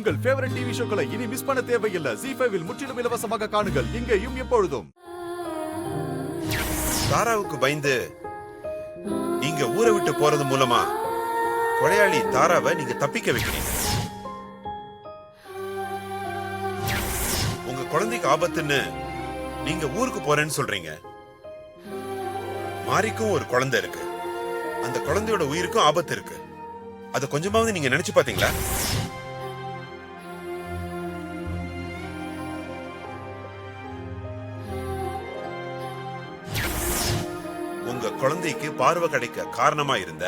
உங்கள் favourite TV ஷோக்களை இனி miss பண்ண தேவையில்லை. ZEE5 இல் முற்றிலும் இலவசமாக காணுங்கள். இங்கேயும் எப்பொழுதும். தாராவுக்கு பயந்து நீங்க ஊரை விட்டு போறது மூலமா கொலையாளி தாராவை நீங்க தப்பிக்க வைக்கிறீங்க. உங்க குழந்தைக்கு ஆபத்துன்னு நீங்க ஊருக்கு போறேன்னு சொல்றீங்க. மாரிக்கும் ஒரு குழந்தை இருக்கு. அந்த குழந்தையோட உயிருக்கும் ஆபத்து இருக்கு. அத கொஞ்சமாவது நீங்க நினைச்சு பாத்தீங்களா? உங்க குழந்தைக்கு பார்வை கிடைக்க காரணமா இருந்த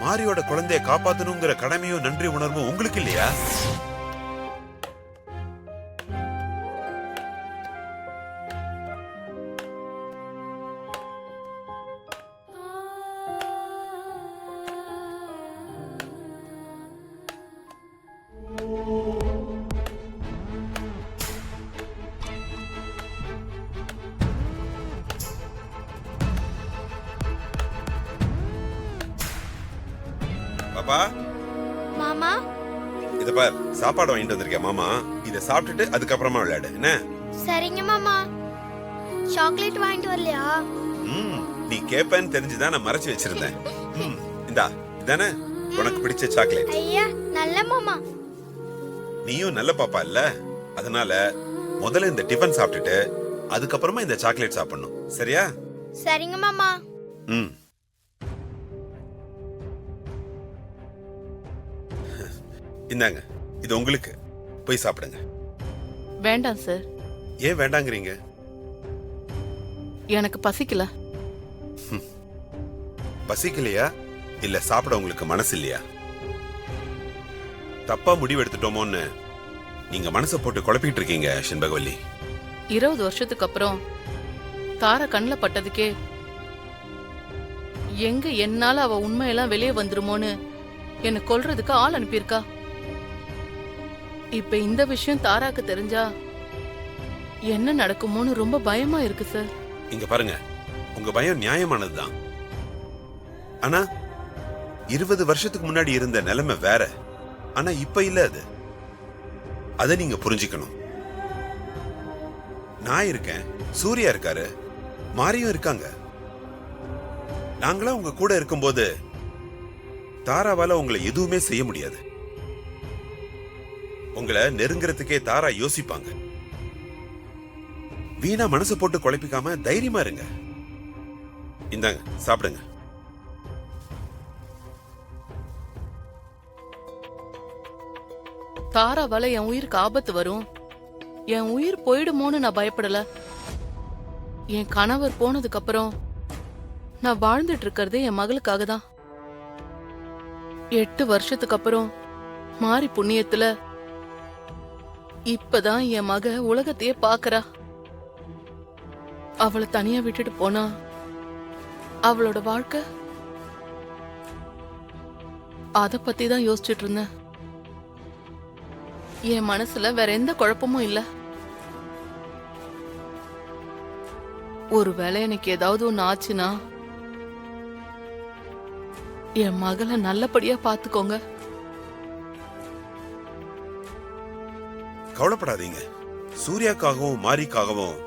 மாரியோட குழந்தைய காப்பாத்தணுங்கிற கடமையும் நன்றி உணர்வும் உங்களுக்கு இல்லையா? பாப்பா, மாமா, இத பார், சாப்பாடு வாங்கிட்டு வந்திருக்கேன் மாமா. இத சாப்பிட்டுட்டு அதுக்கப்புறமா விளையாடு என்ன? சரிங்க மாமா. சாக்லேட் வாங்கிட்டு வரலையா? நீ கேப்பன்னு தெரிஞ்சுதான் நான் மறைச்சு வச்சிருந்தேன். இந்தா, இதானே உனக்கு பிடிச்ச சாக்லேட். ஐயா, நல்ல மாமா. நீயும் நல்ல பாப்பா இல்ல, அதனால முதல்ல இந்த டிபன் சாப்பிட்டுட்டு அதுக்கப்புறமா இந்த சாக்லேட் சாப்பிடணும். சரியா? சரிங்க மாமா. இந்தாங்க, இது உங்களுக்கு. போய் சாப்பிடுங்க. வேண்டாம் சார். ஏன் வேண்டாங்கிறீங்க? எனக்கு பசிக்கல. பசிக்கலையா இல்ல சாப்பிட உங்களுக்கு மனசு இல்லையா? தப்பா முடிவு எடுத்துட்டோமோன்னு நீங்க மனசை போட்டு குழப்பிட்டு இருக்கீங்க செண்பகவல்லி. 20 வருஷத்துக்கு அப்புறம் தாரா கண்ணில் பட்டதுக்கே எங்க என்னால அவ உண்மையெல்லாம் வெளியே வந்துருமோன்னு என்ன கொல்றதுக்கு ஆள் அனுப்பியிருக்கா. இப்ப இந்த விஷயம் தாராக்கு தெரிஞ்சா என்ன நடக்குமோன்னு ரொம்ப பயமா இருக்கு சார். இங்க பாருங்க, உங்க பயம் நியாயமானதுதான். ஆனா 20 வருஷத்துக்கு முன்னாடி இருந்த நிலைமை வேற. ஆனா இப்ப இல்ல அது. அத நீங்க புரிஞ்சுக்கணும். நான் இருக்கேன், சூர்யா இருக்காரு, மாரியும் இருக்காங்க. நாங்களா உங்க கூட இருக்கும்போது தாராவால உங்களை எதுவுமே செய்ய முடியாது. உங்களை நெருங்குறதுக்கே தாரா யோசிப்பாங்க. வீணா மனசு போட்டு குழப்பிக்காம தைரியமா இருங்க. இந்தாங்க, சாப்பிடுங்க. தாராவால என் உயிருக்கு ஆபத்து வரும், என் உயிர் போயிடுமோன்னு நான் பயப்படல. என் கணவர் போனதுக்கு அப்புறம் நான் வாழ்ந்துட்டு இருக்கிறதே என் மகளுக்காக தான். 8 வருஷத்துக்கு அப்புறம் மாரி புண்ணியத்துல இப்பதான் என் மக உலகத்தையே பாக்குறா. அவளை தனியா விட்டுட்டு போனா அவளோட வாழ்க்கை, அத பத்தி தான் யோசிச்சுட்டு இருந்தேன். என் மனசுல வேற எந்த குழப்பமும் இல்ல. ஒருவேளை எனக்கு ஏதாவது ஒண்ணு ஆச்சுன்னா என் மகளை நல்லபடியா பாத்துக்கோங்க. கவலைப்படாதீங்க. சூர்யாக்காகவும் மாரிக்காகவும்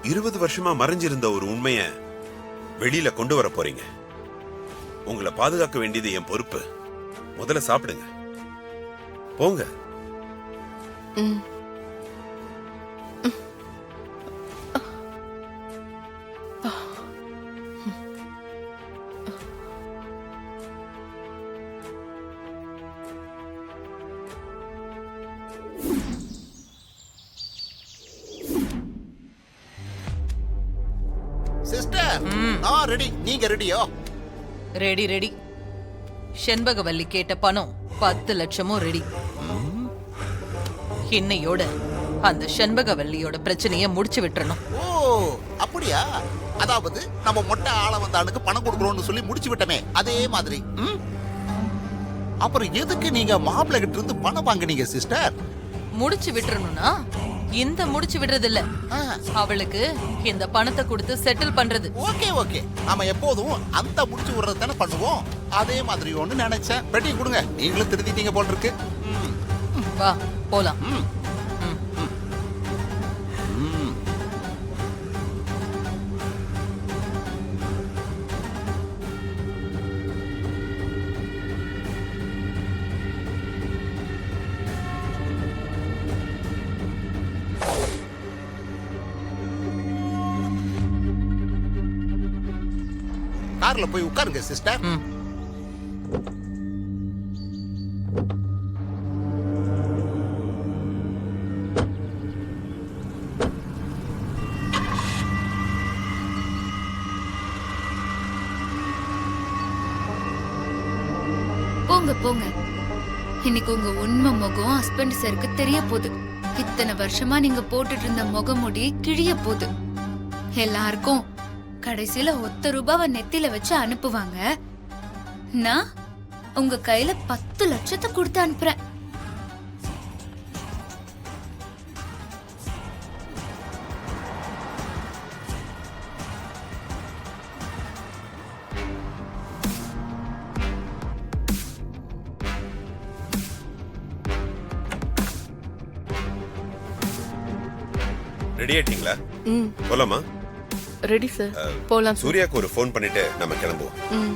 20 வருஷமா மறைஞ்சிருந்த ஒரு உண்மைய வெளியில கொண்டு வர போறீங்க. உங்களை பாதுகாக்க வேண்டியது என் பொறுப்பு. முதல்ல சாப்பிடுங்க, போங்க. சிஸ்டர், நான் ரெடி. நீங்க ரெடியோ? Ready ready. செண்பகவல்லி கேட்ட பணம் 10 லட்சமும் ரெடி. இன்னையோட அந்த செண்பகவல்லியோட பிரச்சனைய முடிச்சு விட்டுறணும். ஓ, அப்படியா? அதாவது நம்ம மொட்டை ஆள வந்தானுக்கு பணம் கொடுக்கறோம்னு சொல்லி முடிச்சு விட்டமே, அதே மாதிரி. அப்புறம் எதுக்கு நீங்க மாப்பிள்ளை கிட்ட இருந்து பணம் வாங்குனீங்க சிஸ்டர்? முடிச்சு விட்டுறணும்னா இந்த முடிச்சு விடுறது இல்ல, அவளுக்கு இந்த பணத்தை கொடுத்து செட்டில் பண்றது. ஓகே ஓகே, நாம எப்போதும் அந்த முடிச்சு விடுறது தானே பண்ணுவோம். அதே மாதிரி ஒண்ணு நினைச்சேன். பெட்டி கொடுங்க. நீங்களும் திருத்திட்டீங்க போல இருக்கு. வா போலாம். கார்ல போய் உட்காருங்க சிஸ்டர். போங்க போங்க, இன்னைக்கு உங்க உண்மை முகம் ஹஸ்பண்ட் சருக்கு தெரிய போகுது. இத்தனை வருஷமா நீங்க போட்டுட்டு இருந்த முகமுடி கிழிய போகுது. எல்லாருக்கும் கடைசியில ₹1 நெத்தில வச்சு அனுப்புவாங்க. நான் உங்க கையில 10 லட்சத்தை கொடுத்து அனுப்புறேன். ரெடி ஆயிட்டீங்களா? ம் போலாமா? ரெடி சார், போலாம் சார். சூர்யாக்கு ஒரு ஃபோன் பண்ணிட்டு நம்ம கிளம்புவோம். ம்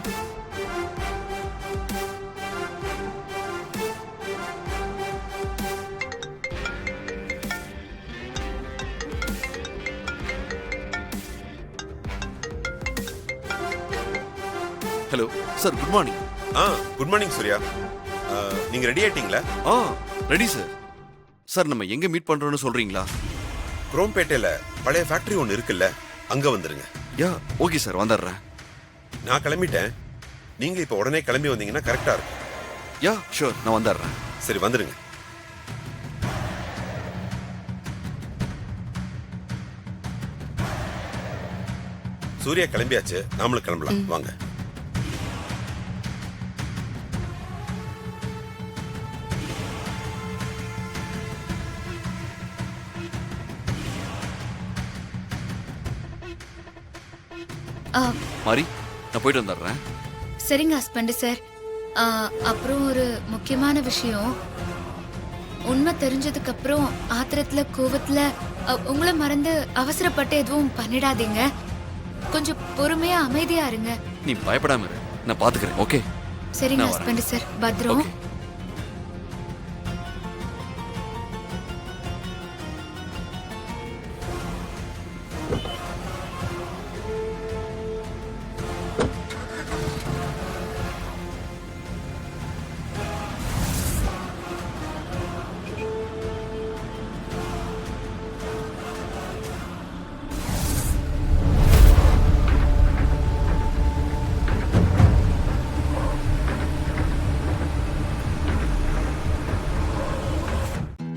hello sir, good morning. Good morning Surya. நீங்க ரெடி ஆயிட்டீங்களா? Ready sir. சார், நம்ம எங்க மீட் பண்றோம்னு சொல்றீங்களா? குரோம்பேட்டையில பழைய ஃபேக்டரி ஒன்று இருக்குல்ல, அங்க வந்துருங்க. யா, ஓகே சார், வந்துடுறேன். நான் கிளம்பிட்டேன். நீங்க இப்ப உடனே கிளம்பி வந்தீங்கன்னா கரெக்டா இருக்கும். யா ஷூர், நான் வந்துடுறேன். சரி, வந்துருங்க. சூர்யா கிளம்பியாச்சு, நாமளும் கிளம்பலாம். வாங்க. மாரி, நான் போயிட்டு வந்துடுறேன். சரிங்க ஹஸ்பண்ட் சார். அப்புறம் ஒரு முக்கியமான விஷயம். உண்மை தெரிஞ்சதுக்கு அப்புறம் ஆத்திரத்துல கோவத்துல உங்களை மறந்து அவசரப்பட்டு எதுவும் பண்ணிடாதீங்க. கொஞ்சம் பொறுமையா அமைதியா இருங்க. நீ பயப்படாம இரு, நான் பாத்துக்கிறேன். ஓகே? சரிங்க நான் வரேன். ஹஸ்பண்ட் சார், பத்ரம். ஓகே.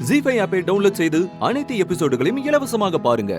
ஜீ5 ஆப்பை டவுன்லோட் செய்து அனைத்து எபிசோடுகளையும் இலவசமாக பாருங்க.